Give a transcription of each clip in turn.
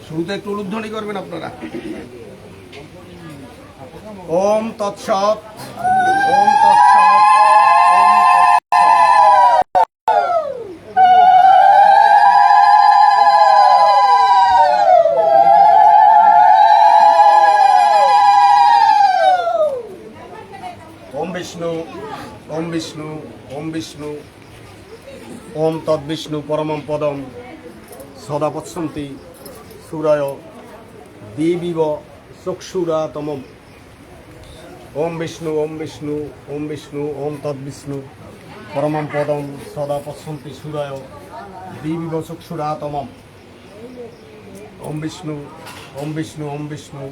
শুরুতে একটু উলুধ্বনি করবেন আপনারা। ওম তৎসৎ, ওম তৎসৎ, ওম বিষ্ণু, ওম বিষ্ণু, ওম বিষ্ণু, ওম তদ্বিষ্ণু পরমম পদম সদা পশ্যন্তি সূরায় দিবিব চক্ষুরাতমম। ওম বিষ্ণু, ওম বিষ্ণু, ওম বিষ্ণু, ওম তদ্বিষ্ণু পরমম পদম সদা পশ্যন্তি সূরায় দিবিব চক্ষুরাতমম। ওম বিষ্ণু, ওম বিষ্ণু, ওম বিষ্ণু,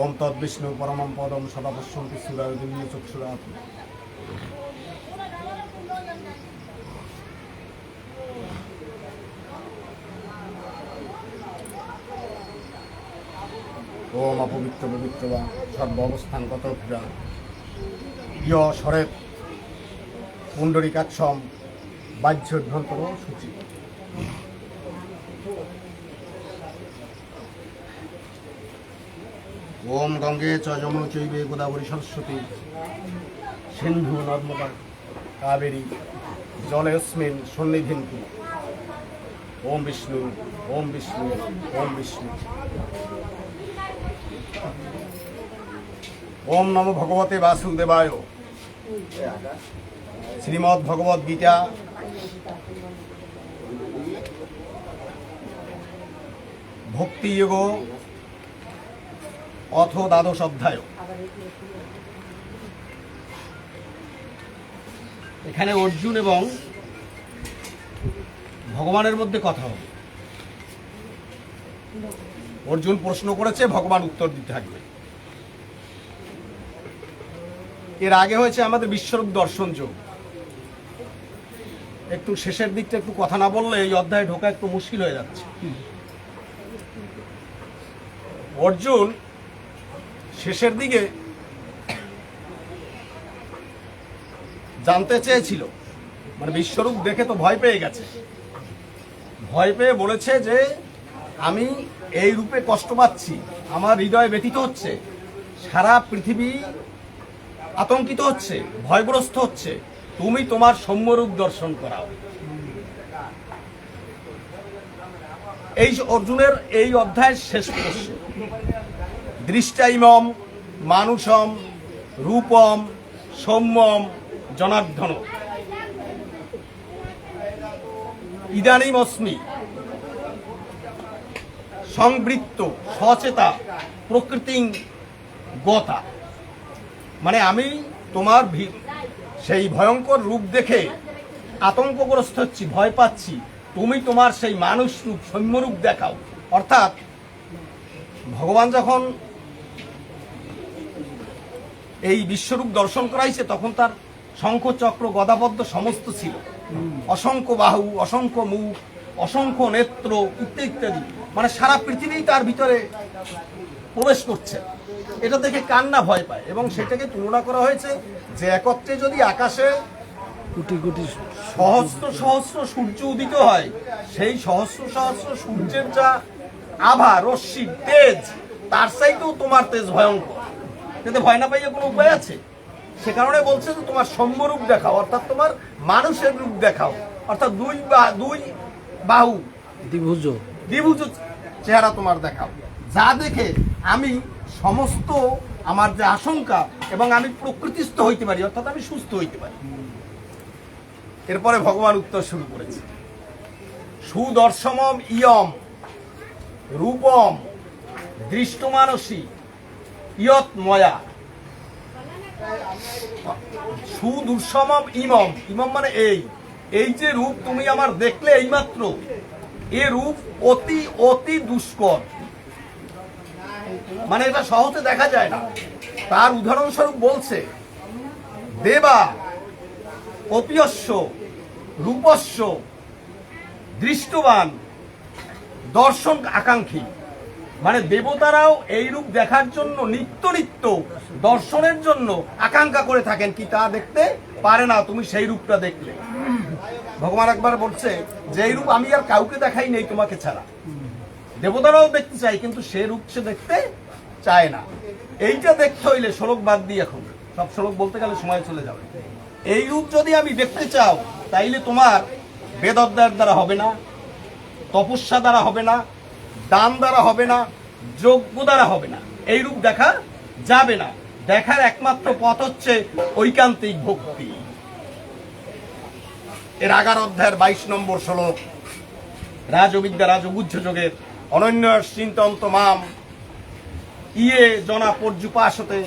ওম তদ্বিষ্ণু পরমম পদম সদা পশ্যন্তি সূরায় দিবিব চক্ষুরাতমম। ওম অপবিত্র পবিত্র বা সর্ব অবস্থানগত ক্রীড়া ইয় স্বরেত পুণ্ডরিকাক্ষম বাহ্য অভ্যন্তর সূচি। ওম গঙ্গে চ যমুনা চৈবে গোদাবরী সরস্বতী সিন্ধু নর্মদা কাবেরী জলেস্মিন সন্নিধিং কুরু। ওম বিষ্ণু, ওম বিষ্ণু, ওম বিষ্ণু। ওম নমো ভগবতে বাসুদেবায়। শ্রীমদ্ ভগবদ গীতা ভক্তিযোগ অথ দ্বাদশ অধ্যায়। এখানে অর্জুন এবং ভগবানের মধ্যে কথা হবে। অর্জুন প্রশ্ন করেছে, ভগবান উত্তর দিতে থাকবে। এর আগে হয়েছে আমাদের বিশ্বরূপ দর্শন যোগ। একটু শেষের দিকটা একটু কথা না বললে এই অধ্যায়ে ঢোকা একটু মুশকিল হয়ে যাচ্ছে। অর্জুন শেষের দিকে জানতে চেয়েছিল, মানে বিশ্বরূপ দেখে তো ভয় পেয়ে গেছে। ভয় পেয়ে বলেছে যে আমি এই রূপে কষ্ট পাচ্ছি, আমার হৃদয় ব্যথিত হচ্ছে, সারা পৃথিবী আতঙ্কিত হচ্ছে, ভয়গ্রস্ত হচ্ছে, তুমি তোমার সৌম্যরূপ দর্শন করাও। এই অর্জুনের এই অধ্যায়ের শেষ প্রশ্ন। দৃষ্টাইমম মানুষম রূপম সৌম্যম জনার্দন ইদানীমস্মি সংবৃত্ত সচেতা প্রকৃতিং গতা। মানে আমি তোমার সেই ভয়ঙ্কর রূপ দেখে আতঙ্কগ্রস্ত হচ্ছি, ভয় পাচ্ছি, তুমি তোমার সেই মানুষ রূপ সৌম্যরূপ দেখাও। অর্থাৎ ভগবান যখন এই বিশ্বরূপ দর্শন করাইছে তখন তার শঙ্খ চক্র গদাপদ্ম সমস্ত ছিল, অসংখ্য বাহু, অসংখ্য মুখ, অসংখ্য নেত্র ইত্যাদি ইত্যাদি, মানে সারা পৃথিবী তার ভিতরে প্রবেশ করছে। এটা দেখে কান্না ভয় পায় এবং সেটাকে তুলনা করা হয়েছে যে একত্রে যদি আকাশে কোটি কোটি সহস্র সহস্র সূর্য উদিত হয়, সেই সহস্র সহস্র সূর্যের যা আভা রশ্মি তেজ, তার চাইতেও তোমার তেজ ভয়ঙ্কর। কিন্তু ভয় না পাইয়ে কোনো উপায় আছে? সে কারণে বলছে যে তোমার সৌম্যরূপ দেখাও, অর্থাৎ তোমার মানুষের রূপ দেখাও, অর্থাৎ দুই বাহু দ্বিভুজ চেহারা তোমার দেখাও, যা দেখে আমি সমস্ত আমার যে আশঙ্কা এবং আমি প্রকৃতিস্থ হইতে পারি, অর্থাৎ আমি সুস্থ হইতে পারি। এরপরে ভগবান উত্তর শুরু করেছে। সুদর্শনম ইয়ম রূপম দৃষ্টমানসী ইয়ত ময়া। সুদূর্সমম ইমম, ইমম মানে এই যে রূপ তুমি আমার দেখলে এইমাত্র, এ রূপ অতি অতি দুষ্কর, মানে এটা সহজে দেখা যায় না। তার উদাহরণস্বরূপ বলছে, দেবা অপিয়স্য রূপস্য দৃষ্টবান দর্শন আকাঙ্ক্ষী। মানে দেবতারাও এই রূপ দেখার জন্য নিত্য নিত্য দর্শনের জন্য আকাঙ্ক্ষা করে থাকেন, কি তা দেখতে পারে না তুমি সেই রূপটা দেখলে। ভগবান একবার বলছে যে এই রূপ আমি আর কাউকে দেখাই নেই তোমাকে ছাড়া। দেবতারাও দেখতে চায়, কিন্তু সে রূপ সে দেখতে চায় না। এইটা দেখতে হইলে শ্লোক বাদ দিয়ে, এখন সব শ্লোক বলতে গেলে সময় চলে যাবে। এই রূপ যদি আমি দেখতে চাও, তাইলে তোমার বেদ অধ্যয়নের দ্বারা হবে না, তপস্যা দ্বারা হবে না, দান দ্বারা হবে না, যজ্ঞ দ্বারা হবে না, এই রূপ দেখা যাবে না। দেখার একমাত্র পথ হচ্ছে ঐকান্তিক ভক্তি। এর 11 অধ্যায়ের 22 নম্বর শ্লোক, রাজবিদ্যা রাজগুহ্য যোগের অনন্য চিন্তন্ত মাম ইয়ে জনা পর্যুপাসতে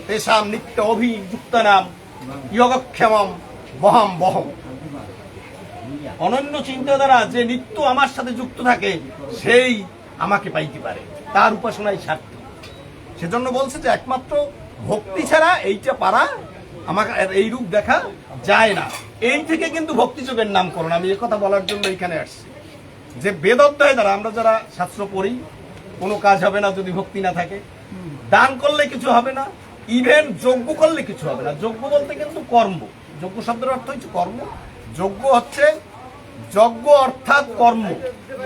তেষাম নিত্য অভিযুক্তানাম যোগক্ষেমম বহম বহম। অনন্য চিন্তা দ্বারা যে নিত্য আমার সাথে যুক্ত থাকে, সেই আমাকে পাইতে পারে, তার উপাসনাই সার্থক। সেজন্য বলছে যে একমাত্র ভক্তি ছাড়া এইটা পারা, আমাকে এই রূপ দেখা যায় না। এই থেকে কিন্তু ভক্তিযোগের নামকরণ। আমি এই কথা বলার জন্য এখানে আসছি যে বেদ অধ্যায় দ্বারা আমরা যারা শাস্ত্র পড়ি, কোনো কাজ হবে না যদি ভক্তি না থাকে। দান করলে কিছু হবে না, ইভেন যজ্ঞ করলে কিছু হবে না। যজ্ঞ বলতে কিন্তু কর্ম, যজ্ঞ শব্দের অর্থ হচ্ছে কর্ম। যজ্ঞ হচ্ছে যজ্ঞ অর্থাৎ কর্ম,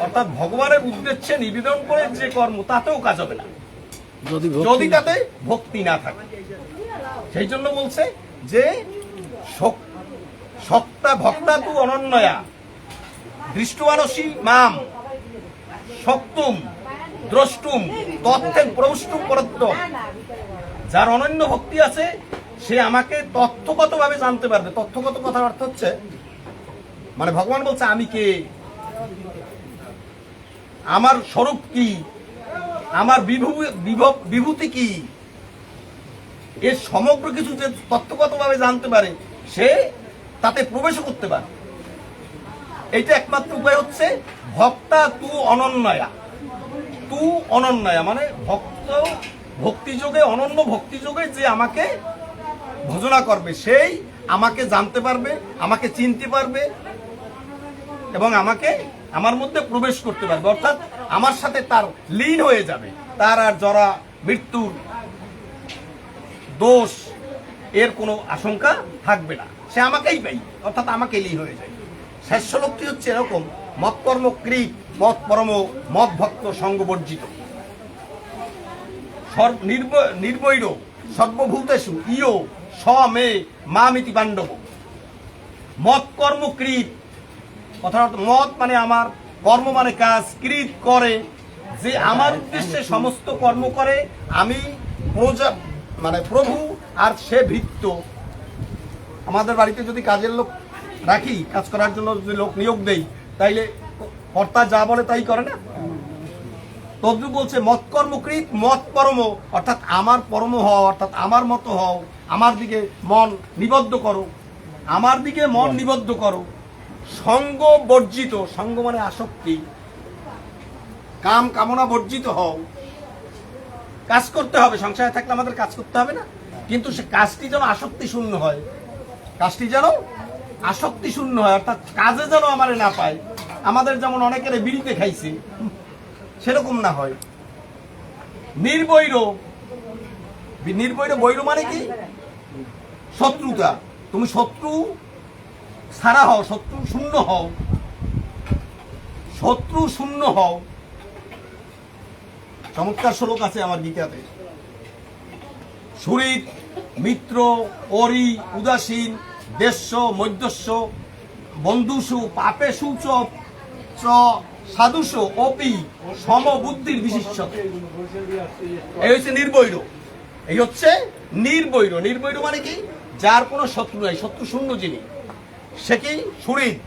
অর্থাৎ ভগবানের উদ্দেশ্যে নিবেদন করে যে কর্ম, তাতেও কাজ হবে না যদি তাতে ভক্তি না থাকে। সেই জন্য বলছে যে সক্তা ভক্তা তু অনন্যয়া দৃষ্টমানসী মাম সক্তুম দ্রষ্টুম তথ্যের প্রবষ্টুম পরত্তম। যার অনন্য ভক্তি আছে, সে আমাকে তথ্যগতভাবে জানতে পারবে। তথ্যগত কথার অর্থ হচ্ছে, মানে ভগবান বলছে আমি কে, আমার স্বরূপ কি, আমার বিভূতি কি, এর সমগ্র কিছু যে তথ্যগতভাবে জানতে পারে, সে তাতে প্রবেশ করতে পারে। এইটা একমাত্র উপায় হচ্ছে ভক্তা তু অনন্যয়া। তু অনন্যয়া মানে ভক্তিযোগে, অনন্য ভক্তিযোগে যে আমাকে ভজনা করবে, সেই আমাকে জানতে পারবে, আমাকে চিনতে পারবে এবং আমাকে আমার মধ্যে প্রবেশ করতে পারবে। অর্থাৎ আমার সাথে তার লীন হয়ে যাবে, তার আর জরা মৃত্যুর দোষ এর কোনো আশঙ্কা থাকবে না, সে আমাকেই পাই, অর্থাৎ আমাকে লীন হয়ে যায়। শেষ শ্লোকটি হচ্ছে এরকম, মত কর্ম কৃত মত পরম মত ভক্ত সঙ্গবর্জিত নির্বৈর সর্বভূতেষু ইয় স্বমে মামিতি পাণ্ডব। মত কর্ম কৃত, কথার অর্থ মত মানে আমার, কর্ম মানে কাজ, কৃত করে যে আমার উদ্দেশ্যে সমস্ত কর্ম করে, আমি প্রজা মানে প্রভু আর সে ভৃত্য। আমাদের বাড়িতে যদি কাজের লোক রাখি, কাজ করার জন্য যদি লোক নিয়োগ দেই, তাইলে কর্তা যা বলে তাই করে না? তদ্রুপ বলছে মত কর্মকৃত মত পরম, অর্থাৎ আমার পরম হও, অর্থাৎ আমার মতো হও, আমার দিকে মন নিবদ্ধ করো, আমার দিকে মন নিবদ্ধ করো। সঙ্গ বর্জিত, সঙ্গ মানে আসক্তি, কাম কামনা বর্জিত হও। কাজ করতে হবে, সংসারে থাকলে আমাদের কাজ করতে হবে না, কিন্তু সে কাজটি যেন আসক্তি শূন্য হয়, কাজটি যেন আসক্তি শূন্য হয়, অর্থাৎ কাজে যেন আমারে না পায়। আমাদের যেমন অনেকের বিড়িতে খাইছে, সেরকম না হয়। নির্বৈর, নির্বৈর বৈর মানে কি? শত্রুতা। তুমি শত্রু ছাড়া হও, শত্রু শূন্য হও, শত্রু শূন্য হও। চমৎকার শ্লোক আছে আমার গীতাতে। সুহৃদ মিত্র অরি উদাসীন দেশ্য মধ্যস্য বন্ধুসু পাপেষু চ সাধুষ অপি সমবুদ্ধির বিশিষ্ট। এই হচ্ছে নির্বৈর, এই হচ্ছে নির্বৈর। নির্বৈর মানে কি? যার কোনো শত্রু নাই, শত্রু শূন্য যিনি, সে কি? সুহৃদ।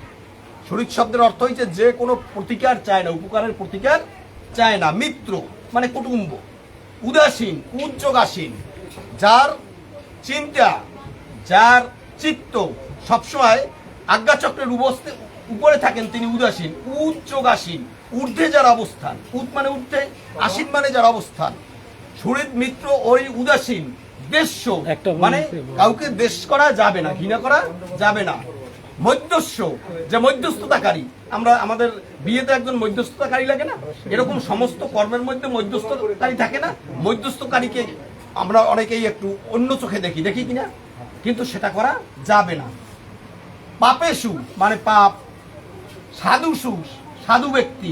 সুহৃদ শব্দের অর্থ হচ্ছে যে কোনো প্রতিকার চায় না, উপকারের প্রতিকার চায় না। মিত্র মানে কুটুম্ব। উদাসীন উচ্চগাসীন, যার চিন্তা, যার চিত্ত সবসময় আজ্ঞাচক্রের উপরে থাকেন, তিনি উদাসীন। উচ্চগাসীন, ঊর্ধ্বে যার অবস্থান, উদ মানে ঊর্ধ্বে, আসীন মানে যার অবস্থান। সুহৃদ মিত্র ওই উদাসীন। দেশ্য মানে কাউকে দেশ করা যাবে না, ঘৃণা করা যাবে না। মধ্যস্য, যে মধ্যস্থতাকারী। আমরা আমাদের বিয়েতে একজন মধ্যস্থতাকারী লাগে না? এরকম সমস্ত কর্মের মধ্যে মধ্যস্থতাকারী থাকে না? মধ্যস্থকারীকে আমরা অনেকেই একটু অন্য চোখে দেখি, দেখি কিনা, কিন্তু সেটা করা যাবে না। পাপেষু মানে পাপ। সাধুষু সাধু ব্যক্তি,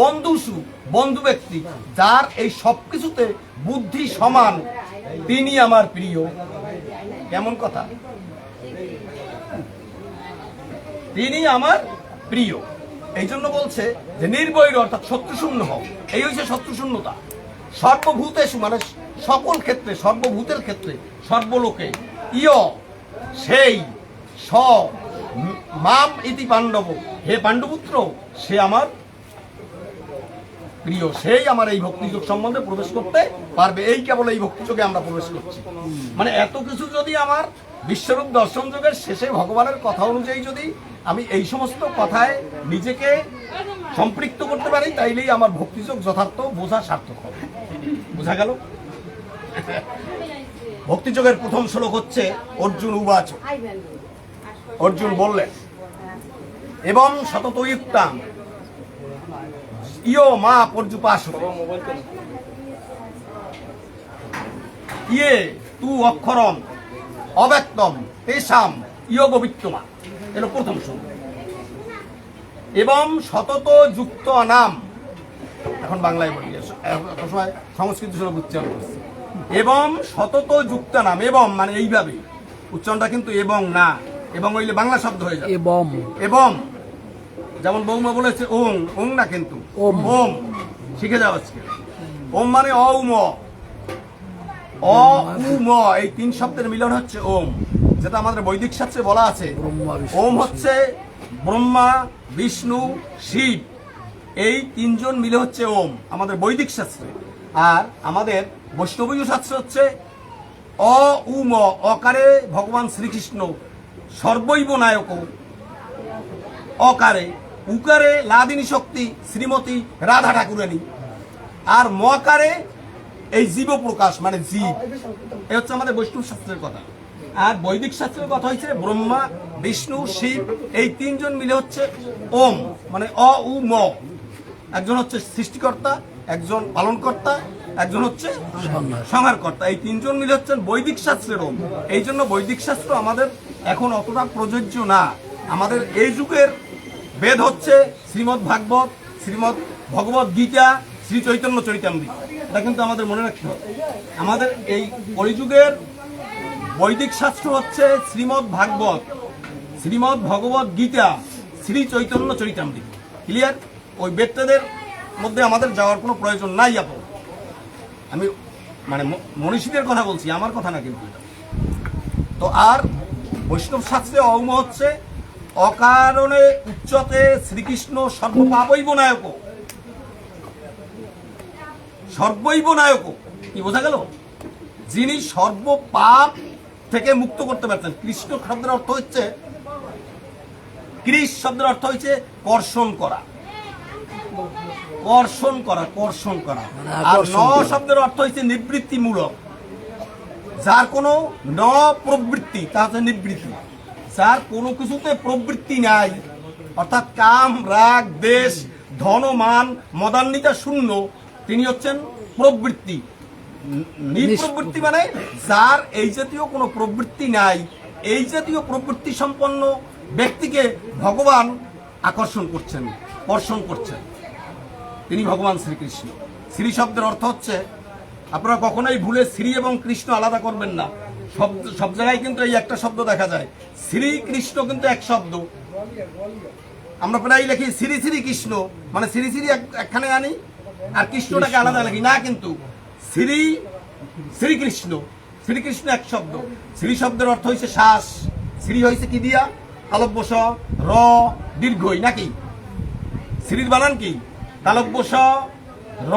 বন্ধুসু, বন্ধু ব্যক্তি, যার এই সব কিছুতে বুদ্ধি সমান, তিনি আমার প্রিয়। কেমন কথা? তিনি আমার প্রিয়। এই জন্য বলছে যে নির্বৈর অর্থাৎ শত্রুশূন্য হও। এই হচ্ছে শত্রুশূন্যতা। সর্বভূতেষু মানে সকল ক্ষেত্রে, সর্বভূতের ক্ষেত্রে, সর্বলোকে, ইয় সেই, স মাম ইতি পাণ্ডব, হে পাণ্ডুপুত্র, সে আমার প্রিয়, সেই আমার এই ভক্তিযোগ সম্বন্ধে প্রবেশ করতে পারবে। এই কেবল এই ভক্তিযোগে আমরা প্রবেশ করছি। মানে এত কিছু যদি আমার বিশ্বরূপ দর্শন যোগের শেষে ভগবানের কথা অনুযায়ী যদি আমি এই সমস্ত কথায় নিজেকে সম্পৃক্ত করতে পারি, তাইলেই আমার ভক্তিযোগ যথার্থ বোঝা সার্থক হবে। বোঝা গেল? ভক্তিযোগের প্রথম শ্লোক হচ্ছে অর্জুন উবাচ। অর্জুন বললেন, এবং সততয়ুক্তাং ইয়ো মা পর্যুপাসতে ইয়ে তু অক্ষরম অব্যক্তম তেষাম ইয়োগ বিত্তমা। এলো প্রথম শ্লোক। এবং সতত যুক্ত নাম, এখন বাংলায় বলি, সময় সংস্কৃত শ্লোক উচ্চারণ করছে। এবং সতত যুক্ত নাম, এবং মানে এইভাবে উচ্চারণটা কিন্তু এবং না, এবং হইলে বাংলা শব্দ হয়ে যায়। এবং যেমন বৌমা বলেছে ওং, ওং না কিন্তু ওম। ওম শিখে যাও আজকে। ওম মানে অ উম, অ উম, এই তিন শব্দের মিলন হচ্ছে ওম, যেটা আমাদের বৈদিক শাস্ত্রে বলা আছে। ওম হচ্ছে ব্রহ্মা, বিষ্ণু, শিব, এই তিনজন মিলে হচ্ছে ওম আমাদের বৈদিক শাস্ত্রে। আর আমাদের বৈষ্ণবীয় শাস্ত্র হচ্ছে অ উম, অকারে ভগবান শ্রীকৃষ্ণ সর্বৈব নায়ক, অকারে উকারে লাদিনী শক্তি শ্রীমতী রাধা ঠাকুরানী, আর মকারে এই জীব প্রকাশ মানে জীব। এই হচ্ছে আমাদের বৈষ্ণব শাস্ত্রের কথা। আর বৈদিক শাস্ত্রের কথা হচ্ছে ব্রহ্মা, বিষ্ণু, শিব, এই তিনজন মিলে হচ্ছে ওম মানে অ উ ম। একজন হচ্ছে সৃষ্টিকর্তা, একজন পালনকর্তা, একজন হচ্ছে সংহারকর্তা। এই তিনজন মিলে হচ্ছেন বৈদিক শাস্ত্রের ওম। এই জন্য বৈদিক শাস্ত্র আমাদের এখন অতটা প্রযোজ্য না। আমাদের এই যুগের বেদ হচ্ছে শ্রীমদ্ ভাগবত, শ্রীমদ্ ভগবত গীতা, শ্রী চৈতন্য চরিতামৃত। এটা কিন্তু আমাদের মনে রাখতে হবে। আমাদের এই কলিযুগের বৈদিক শাস্ত্র হচ্ছে শ্রীমদ্ ভাগবত, শ্রীমদ্ ভগবত গীতা, শ্রী চৈতন্য চরিতামৃত। ক্লিয়ার? ওই বেদদের মধ্যে আমাদের যাওয়ার কোনো প্রয়োজন নাই। আপন আমি মানে মনীষীদের কথা বলছি, আমার কথা না কিন্তু। তো আর বৈষ্ণব শাস্ত্রে অম হচ্ছে অকারণে উচ্চতে শ্রীকৃষ্ণ সর্বপাপৈব নায়ক, সর্বৈব নায়ক। কি বোঝা গেল? যিনি সর্বপাপ থেকে মুক্ত করতে পারতেন। কৃষ্ণ শব্দের অর্থ হচ্ছে, কৃষ শব্দের অর্থ হচ্ছে কর্ষণ করা, কর্ষণ করা, কর্ষণ করা। আর ন শব্দের অর্থ হচ্ছে নিবৃত্তিমূলক। যার কোনো ন প্রবৃত্তি তা হচ্ছে নিবৃত্তি। যার কোনো কিছুতে প্রবৃত্তি নাই, অর্থাৎ কাম, রাগ, দেশ, ধন, মান, মদান্বিতা শূন্য, তিনি হচ্ছেন প্রবৃত্তি। নিঃপ্রবৃত্তি মানে যার এই জাতীয় কোনো প্রবৃত্তি নাই। এই জাতীয় প্রবৃত্তি সম্পন্ন ব্যক্তিকে ভগবান আকর্ষণ করছেন, কর্ষণ করছেন। তিনি ভগবান শ্রীকৃষ্ণ। শ্রী শব্দের অর্থ হচ্ছে, আপনারা কখনোই ভুলে শ্রী এবং কৃষ্ণ আলাদা করবেন না। সব জায়গায় কিন্তু এই একটা শব্দ দেখা যায়। শ্রীকৃষ্ণ কিন্তু এক শব্দ। আমরা প্রায় লিখি শ্রী শ্রী কৃষ্ণ, মানে শ্রী শ্রী একখানে আনি আর কৃষ্ণটাকে আলাদা লিখি না, কিন্তু শ্রী শ্রীকৃষ্ণ, শ্রীকৃষ্ণ এক শব্দ। শ্রী শব্দের অর্থ হয়েছে শ্বাস। শ্রী হয়েছে কি দিয়া? তালব্য স, র, দীর্ঘই নাকি? শ্রীর বানান কি? তালব্য স, র,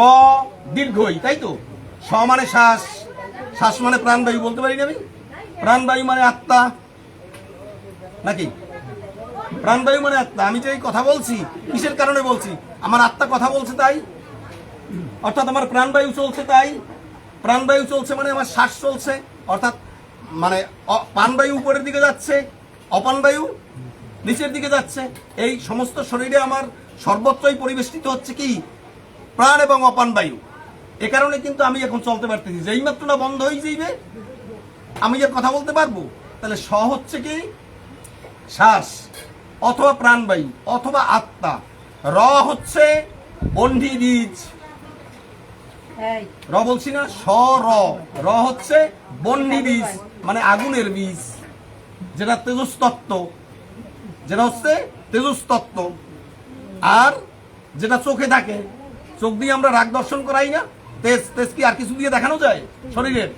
দীর্ঘই, তাই তো? স মানে শ্বাস, শ্বাস মানে প্রাণবায়ু, বলতে পারি না আমি? প্রাণবায়ু মানে আত্মা নাকি? প্রাণবায়ু মানে আত্মা। আমি যে এই কথা বলছি কিসের কারণে বলছি? আমার আত্মা কথা বলছে তাই, অর্থাৎ আমার প্রাণবায়ু চলছে তাই। প্রাণবায়ু চলছে মানে আমার শ্বাস চলছে, অর্থাৎ মানে প্রাণবায়ু উপরের দিকে যাচ্ছে, অপানবায়ু নিচের দিকে যাচ্ছে। এই সমস্ত শরীরে আমার সর্বত্রই পরিবেষ্টিত হচ্ছে কি? প্রাণ এবং অপান বায়ু। এ কারণে কিন্তু আমি এখন চলতে পারতেছি। যেই মাত্র না বন্ধ হয়ে যাইবে আমি যে কথা বলতে পারবো। তাহলে স হচ্ছে কি? শ্বাস অথবা প্রাণবায়ু অথবা আত্মা। র হচ্ছে বহ্নি বীজ, র বলছি না, স র, র হচ্ছে বহ্নি বীজ মানে আগুনের বীজ, যেটা তেজস্তত্ত্ব, যেটা হচ্ছে তেজস্তত্ত্ব। আর যেটা চোখে থাকে, চোখ দিয়ে আমরা রাগ দর্শন করাই না, তেজ, তেজ কি আর কিছু দিয়ে দেখানো যায় শরীরের?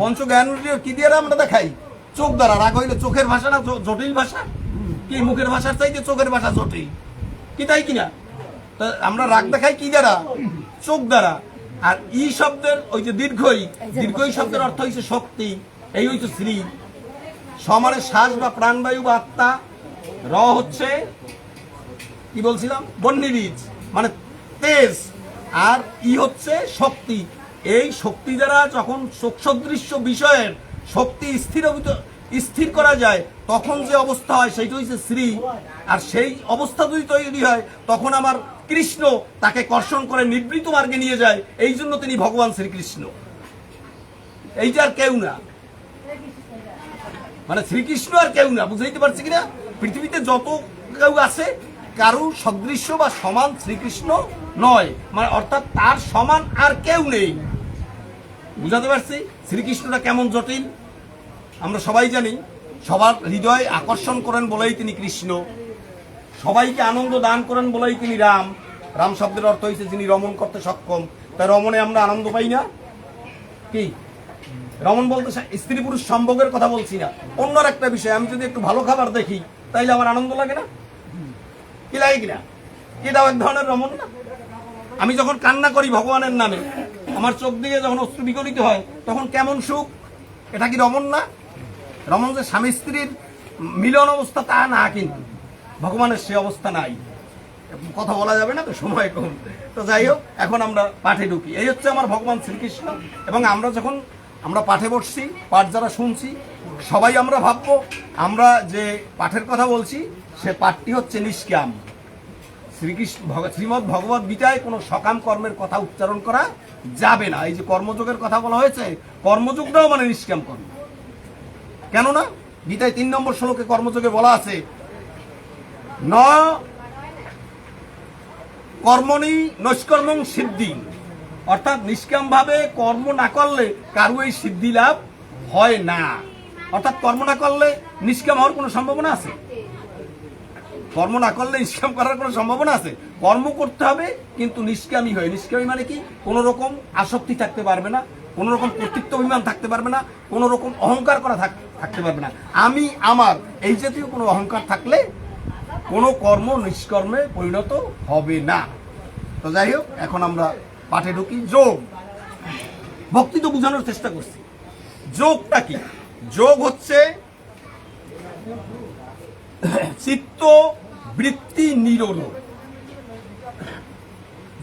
পঞ্চ জ্ঞান কি দিয়ে আমরা দেখাই? চোখ দ্বারা। রাগ হইলে চোখের ভাষা না জটিল ভাষা? কি মুখের ভাষার চাইতে চোখের ভাষা জটিল, কি তাই কিনা? তো আমরা রাগ দেখাই কি দ্বারা? চোখ দ্বারা। আর ই শব্দের ওই যে দীর্ঘই, দীর্ঘই শব্দের অর্থ হচ্ছে শক্তি, এই হচ্ছে শ্রী। সমানে শ্বাস বা প্রাণবায়ু বা আত্মা, র হচ্ছে কি বলছিলাম, বহ্নি বীজ মানে তেজ, আর ই হচ্ছে শক্তি। এই শক্তি দ্বারা যখন চোখসদৃশ্য বিষয়ের শক্তি স্থির করা যায়, তখন যে অবস্থা হয় সেইটা হচ্ছে শ্রী। আর সেই অবস্থা যদি তৈরি হয়, তখন আমার কৃষ্ণ তাকে কর্ষণ করে নিবৃত মার্গে নিয়ে যায়, এই জন্য তিনি ভগবান শ্রীকৃষ্ণ। এইটা আর কেউ না, মানে শ্রীকৃষ্ণ আর কেউ না। বুঝাইতে পারছি কিনা? পৃথিবীতে যত কেউ আছে, কারো সদৃশ্য বা সমান শ্রীকৃষ্ণ নয়, মানে অর্থাৎ তার সমান আর কেউ নেই। বুঝাতে পারছি শ্রীকৃষ্ণটা কেমন জটিল? আমরা সবাই জানি, সবার হৃদয় আকর্ষণ করেন বলেই তিনি কৃষ্ণ, সবাইকে আনন্দ দান করেন বলেই তিনি রাম। রাম শব্দের অর্থ হয়েছে যিনি রমণ করতে সক্ষম। তাই রমণে আমরা আনন্দ পাই না? কি রমণ বলতে স্ত্রী পুরুষ সম্ভোগের কথা বলছি না, অন্য একটা বিষয়। আমি যদি একটু ভালো খাবার দেখি, তাইলে আমার আনন্দ লাগে না? কি লাগে কিনা? এটাও এক ধরনের রমণ না? আমি যখন কান্না করি ভগবানের নামে, আমার চোখ দিয়ে যখন অশ্রু বিগলিত হয়, তখন কেমন সুখ, এটা কি রমণ না? রমণ যে স্বামী স্ত্রীর মিলন অবস্থা তা না, কিন্তু ভগবানের সে অবস্থা নাই। কথা বলা যাবে না তো, সময় কম। তো যাই হোক, এখন আমরা পাঠে ঢুকি। এই হচ্ছে আমার ভগবান শ্রীকৃষ্ণ। এবং আমরা যখন আমরা পাঠে বসছি, পাঠ যারা শুনছি, সবাই আমরা ভাববো আমরা যে পাঠের কথা বলছি সে পাঠটি হচ্ছে নিষ্কাম। শ্রীমদ্ ভগবত গীতায় কোনো সকাম কর্মের কথা উচ্চারণ করা যাবে না। এই যে কর্মযোগের কথা বলা হয়েছে, কর্মযোগটাও মানে নিষ্কাম কর্ম। কেননা গীতায় 3 নম্বর শ্লোকে কর্মযোগে বলা আছে, ন কর্মণি নৈষ্কর্মং সিদ্ধি, অর্থাৎ নিষ্কাম ভাবে কর্ম না করলে কারো এই সিদ্ধি লাভ হয় না। অর্থাৎ কর্ম না করলে নিষ্কাম হওয়ার কোনো সম্ভাবনা আছে? কর্ম না করলে নিষ্কাম করার কোনো সম্ভাবনা আছে? কর্ম করতে হবে, কিন্তু নিষ্কামী হয়ে। নিষ্কামী মানে কি? কোন রকম আসক্তি থাকতে পারবে না, কোন রকম কর্তৃত্ব অভিমান থাকতে পারবে না, কোন রকম অহংকার করা থাকতে পারবে না। আমি আমার এই জাতীয় কোনো অহংকার থাকলে কোনো কর্ম নিষ্কর্মে পরিণত হবে না। তো যাই হোক, এখন আমরা পাঠে ঢুকি। যোগ, ভক্তি তো বোঝানোর চেষ্টা করছি। যোগটা কি? যোগ হচ্ছে চিত্ত বৃত্তি নিরোধ।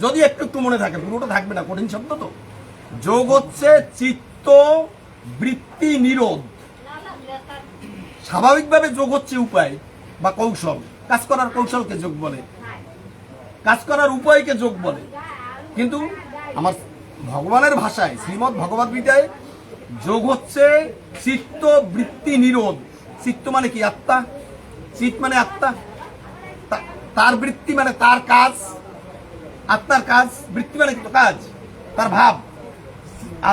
যদি একটু একটু মনে থাকে, পুরোটা থাকবে না, কঠিন শব্দ তো। যোগ হচ্ছে চিত্ত বৃত্তি নিরোধ। স্বাভাবিকভাবে যোগ হচ্ছে উপায় বা কৌশল। কাজ করার কৌশলকে যোগ বলে, কাজ করার উপায়কে যোগ বলে। কিন্তু আমার ভগবানের ভাষায়, শ্রীমদ্ ভগবদ গীতায় যোগ হচ্ছে চিত্ত বৃত্তি নিরোধ। চিত্ত মানে কি? আত্মা। চিত মানে আত্মা, তার বৃত্তি মানে তার কাজ, আত্মার কাজ। বৃত্তি মানে কি? কাজ, তার ভাব।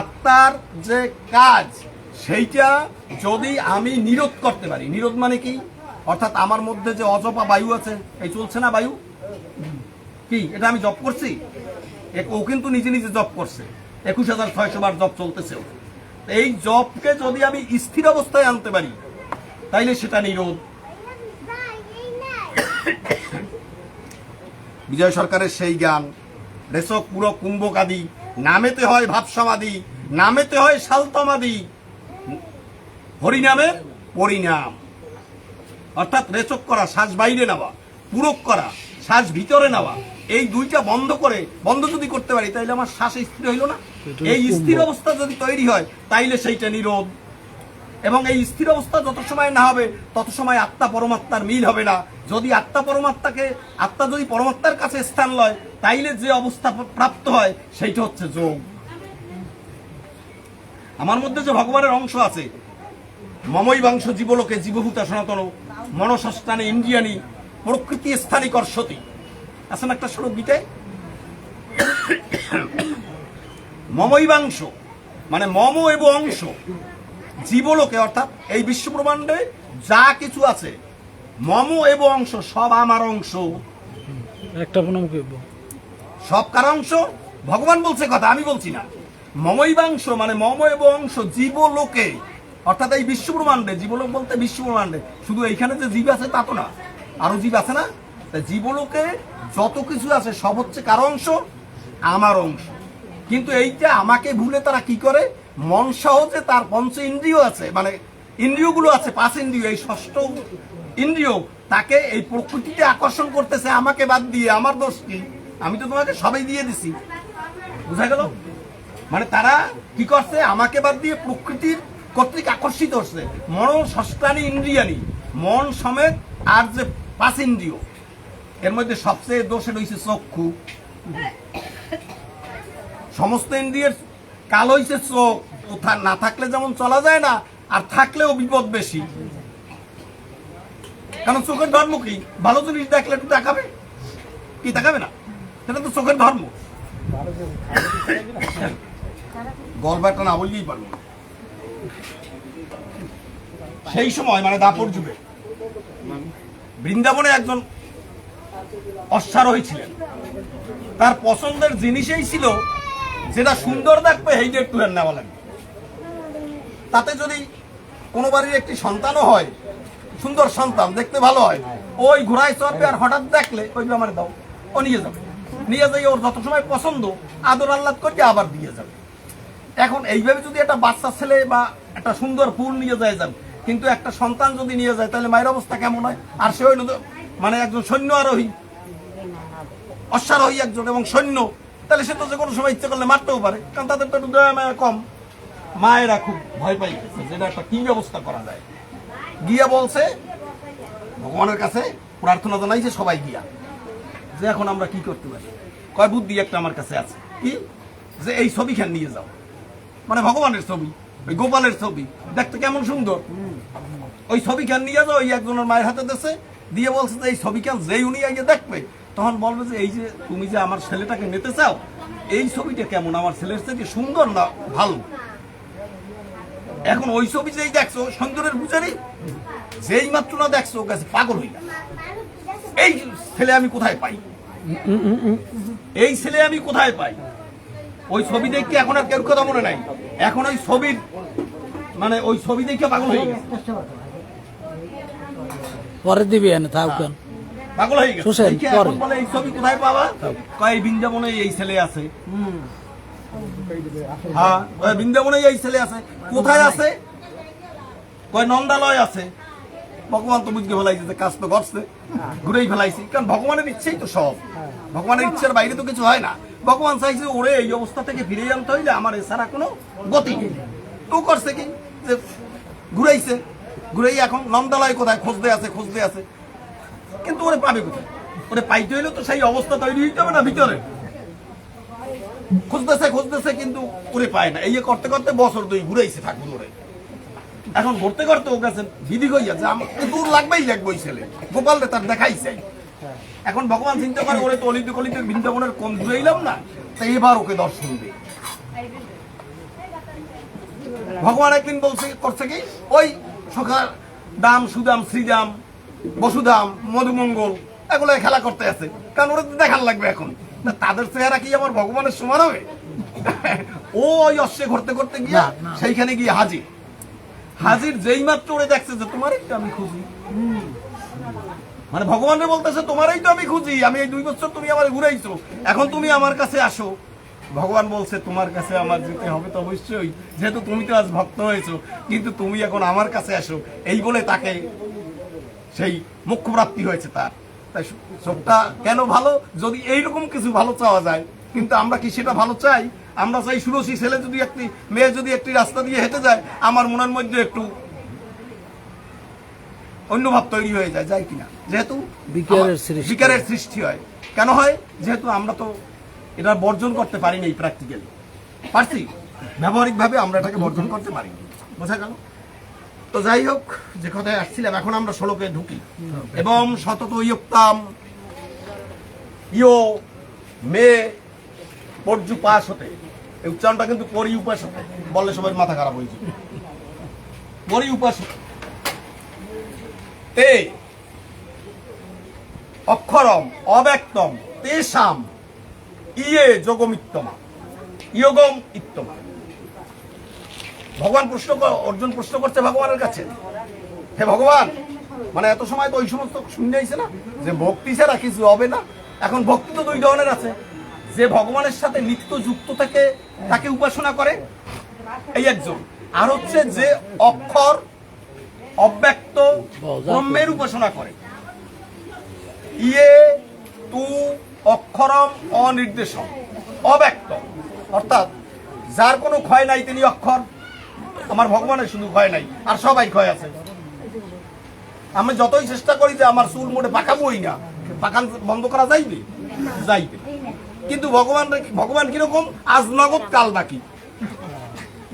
আত্মার যে কাজ, সেইটা যদি আমি নিরোধ করতে পারি। নিরোধ মানে কি? অর্থাৎ আমার মধ্যে যে অজপা বায়ু আছে, এই চলছে না বায়ু, কি এটা আমি জপ করছি? ও কিন্তু নিজে নিজে জপ করছে, 21,600 বার জপ চলতেছে। এই জপকে যদি আমি স্থির অবস্থায় আনতে পারি, তাইলে সেটা নিরোধ। বিজয় সরকারের সেই গান, রেশক পুরো কুম্ভকাদি, নামেতে হয় ভাব সমাধি, নামেতে হয় শালতমাদি, হরিনামের পরিণাম। অর্থাৎ রেচক করা, শ্বাস বাইরে নেওয়া, পূরক করা, শ্বাস ভিতরে নেওয়া, এই দুইটা বন্ধ করে, বন্ধ যদি করতে পারি, তাইলে আমার শ্বাস স্থির হইল না। এই স্থির অবস্থা যদি তৈরি হয়, তাইলে সেইটা নিরোধ। এবং এই স্থির অবস্থা যত সময় না হবে, তত সময় আত্মা পরমাত্মার মিল হবে না। যদি আত্মা যদি পরমাত্মার কাছে স্থান লয়, তাইলে যে অবস্থা প্রাপ্ত হয় সেইটা হচ্ছে যোগ। আমার মধ্যে যে ভগবানের অংশ আছে, মমই বাংশ জীবলোকে জীবভূতা সনাতন মনসস্থানে ইন্দ্রিয়ানি প্রকৃতি স্থানে কর্ষতি, আছে না একটা শ্লোক গীতায়? মমৈবাংশ মানে মম এবং অংশ জীবলোকে, অর্থাৎ এই বিশ্বব্রহ্মাণ্ডে যা কিছু আছে মম এবং অংশ সব আমার অংশ। একটা সব কার অংশ? ভগবান বলছে কথা, আমি বলছি না। মমৈবাংশ মানে মম এবং অংশ জীবলোকে, অর্থাৎ এই বিশ্বব্রহ্মাণ্ডে। জীবলোক বলতে বিশ্বব্রহ্মাণ্ডে শুধু এইখানে যে জীব আছে তা তো না, আরো জীব আছে না? জীবলোকে যত কিছু আছে সব হচ্ছে কার অংশ? আমার অংশ। কিন্তু এইটা আমাকে ভুলে তারা কি করে, মন সহজে তার পঞ্চ ইন্দ্রিয় আছে, মানে ইন্দ্রিয়গুলো আছে, 5 ইন্দ্রিয়, এই 6ষ্ঠ ইন্দ্রিয় তাকে এই প্রকৃতিতে আকর্ষণ করতেছে আমাকে বাদ দিয়ে। আমার দোষ কি? আমি তো তোমাকে সবাই দিয়ে দিছি। বুঝা গেল? মানে তারা কি করছে, আমাকে বাদ দিয়ে প্রকৃতির কর্তৃক আকর্ষিত হচ্ছে। মন ষষ্ঠানি ইন্দ্রিয়ানি, মন সমেত আর যে 5 ইন্দ্রিয়, এর মধ্যে সবচেয়ে দোষে রয়েছে চক্ষু। সমস্ত ইন্দ্রিয়ের কাল হইছে চোখ। না থাকলে যেমন চলা যায় না, আর থাকলেও বিপদ বেশি। কারণ চোখের ধর্ম কি? ভালো জিনিস দেখলে একটু দেখাবে কি? দেখাবে না? সেটা তো চোখের ধর্ম। গল্পটা না বললেই পারবো। সেই সময় মানে দাপর যুগে বৃন্দাবনে একজন অশ্বারোহী ছিলেন। তার পছন্দের জিনিসই ছিল যেটা সুন্দর দেখবে সেইটা একটু নেওয়া লাগবে। তাতে যদি কোনো বাড়ির একটি সন্তানও হয়, সুন্দর সন্তান দেখতে ভালো হয়, ওই ঘোড়ায় চড়বে আর হঠাৎ দেখলে ওই আমার দাও, ও নিয়ে যাবে। নিয়ে যাই ওর যত সময় পছন্দ আদর আহ্লাদ করতে আবার দিয়ে যাবে। এখন এইভাবে যদি একটা বাচ্চা ছেলে বা একটা সুন্দর ফুল নিয়ে যায় যান, কিন্তু একটা সন্তান যদি নিয়ে যায় তাহলে মায়ের অবস্থা কেমন হয়? আর সে হইল মানে একজন সৈন্য আরোহী, অশ্বারোহী একজন এবং সৈন্য, তাহলে সে তো যে কোনো সময় ইচ্ছে করলে মারতেও পারে, কারণ তাদের তো একটু দয়া মায়া কম। মায়েরা খুব ভয় পাই গেছে, যেটা একটা কি ব্যবস্থা করা যায়। গিয়া বলছে ভগবানের কাছে প্রার্থনা জানাইছে সবাই গিয়া, যে এখন আমরা কি করতে পারি? কয় বুদ্ধি একটা আমার কাছে আছে, কি? যে এই ছবিখান নিয়ে যাও, মানে ভগবানের ছবি, ওই গোপালের ছবি দেখতে কেমন সুন্দর, ওই ছবিখান নিয়ে যাও। ওই একজনের মায়ের হাতে দেশে দিয়ে বলছে যে এই ছবিখান যেই উনি আগে দেখবে তখন বলবে যে এই যে তুমি যে আমার ছেলেটাকে নিতে চাও, এই ছবিটা কেমন, আমার ছেলের থেকে সুন্দর না ভালো? এখন ওই ছবি যেই দেখছো সুন্দরের বুঝারি, যেই মাত্র না দেখছো ও কাছে পাগল হয়ে গেল। এই ছেলে আমি কোথায় পাই? এই ছেলে আমি কোথায় পাই? ওই ছবি দেখতে এখন আর কেউ কথা মনে নাই। এখন ওই ছবির মানে ওই ছবি দেখে পাগল হয়ে গেছে। পরে দিবি এনে থাকুন, পাগল হয়ে গেছে। এখন বলে এই ছবি কোথায় পাবা? কয় বৃন্দাবনে এই ছেলে আছে। হ্যাঁ, বৃন্দাবনে এই ছেলে আছে। কোথায় আছে? কয় নন্দালয় আছে। ভগবান তো বুঝকে ফেলাইছে যে কাজ তো করছে, ঘুরেই ফেলাইছি। কারণ ভগবানের ইচ্ছেই তো সব, ভগবানের ইচ্ছার বাইরে তো কিছু হয় না। ভগবান চাইছে ওরে এই অবস্থা থেকে ফিরে আনতে হইলে আমার এছাড়া কোনো গতি নেই। তো করছে কি যে ঘুরাইছে, ঘুরেই এখন নন্দালয় কোথায় খুঁজতে আছে, কিন্তু ওরে পাবে কোথায়? ওরে পাইতে হইলে তো সেই অবস্থা তৈরি হইতে হবে না ভিতরে। খুঁজতেছে কিন্তু ওরে পায় না। এই করতে করতে বছর 2 ঘুরাইছে থাকবো ওরে। এখন ঘুরতে করতে ও কাছে বিধি হইয়া যে আমাকে দূর লাগবেই লাগবে ওই ছেলে গোপালরে তার দেখাইছে। এখন ভগবান চিন্তা করে ওরে তো অলিতে কলিতে বৃন্দাবনের কম ঘুরাইলাম না, তাই এবার ওকে দর্শন দে। ভগবান একদিন করছে কি, ওই সখার দাম, সুদাম, শ্রীদাম, বসুধাম, মধুমঙ্গল এগুলো খেলা করতে আছে, কারণ ওরা দেখার লাগবে। এখন তাদের চেহারা কি আমার ভগবানের সমান হবে? ও ওই অশ্বে ঘুরতে করতে গিয়ে সেইখানে গিয়ে হাজির যেই মাত্র ওরে দেখছে যে তোমারই তো আমি খুঁজি, মানে ভগবানের বলতেছে তোমারই তো আমি খুঁজি, আমি এই 2 বছর তুমি আমার ঘুরাইছো, এখন তুমি আমার কাছে আসো। ভগবান বলছে তোমার কাছে আমার যেতে হবে তো অবশ্যই, যেহেতু তুমি তো আজ ভক্ত হয়েছো, কিন্তু তুমি এখন আমার কাছে আসো। এই বলে তাকে সেই মোক্ষ প্রাপ্তি হয়েছে তার। তাই সবটা কেন ভালো? যদি এইরকম কিছু ভালো চাওয়া যায়, কিন্তু আমরা কি সেটা ভালো চাই? আমরা চাই সুরসী ছেলে যদি একটি মেয়ে যদি একটি রাস্তা দিয়ে হেঁটে যায়, আমার মনের মধ্যে একটু অন্য ভাব তৈরি হয়ে যায় কিনা, যেহেতু বিকারের সৃষ্টি হয়। কেন হয়? যেহেতু আমরা তো এটা বর্জন করতে পারি না, প্র্যাকটিক্যালি পারছি, ব্যবহারিক ভাবে আমরা এটাকে বর্জন করতে পারি। বোঝা গেল? তো যাই হোক, যে কথায় আসছিলাম, এখন আমরা শ্লোকে ঢুকি। এবং সতত ইয়োক্তাম ইয়ো মে পর্যু পাশ হতে, এই উচ্চারণটা কিন্তু পরি উপাস হতে বললে সবাই মাথা খারাপ হয়েছে। পরি উপাস হতে তে অক্ষরম অব্যক্তম তেষাম ইয়ে যোগমিত্তমা ইয়োগম ইত্তমা। ভগবান অর্জুন প্রশ্ন করছে ভগবানের কাছে, হে ভগবান, মানে এত সময় তো ওই সমস্ত শুনে আইছে না যে ভক্তি ছাড়া কিছু হবে না। এখন ভক্তি তো দুই ধরনের আছে, যে ভগবানের সাথে নিত্য যুক্ত থেকে তাকে উপাসনা করে এই একজন, আর হচ্ছে যে অক্ষর অব্যক্ত ব্রহ্মের উপাসনা করে। ইয়ে তু অক্ষরম অনির্দেশম অব্যক্ত, অর্থাৎ যার কোনো ক্ষয় নাই তিনি অক্ষর। আমার ভগবানের শুধু ক্ষয় নাই, আর সবাই ক্ষয় আছে। আমি যতই চেষ্টা করি যে আমার চুল মোটে পাকাবোই না, পাকান বন্ধ করা যাইবে যাইবে, কিন্তু ভগবান কিরকম, আজ নগদ কাল বাকি।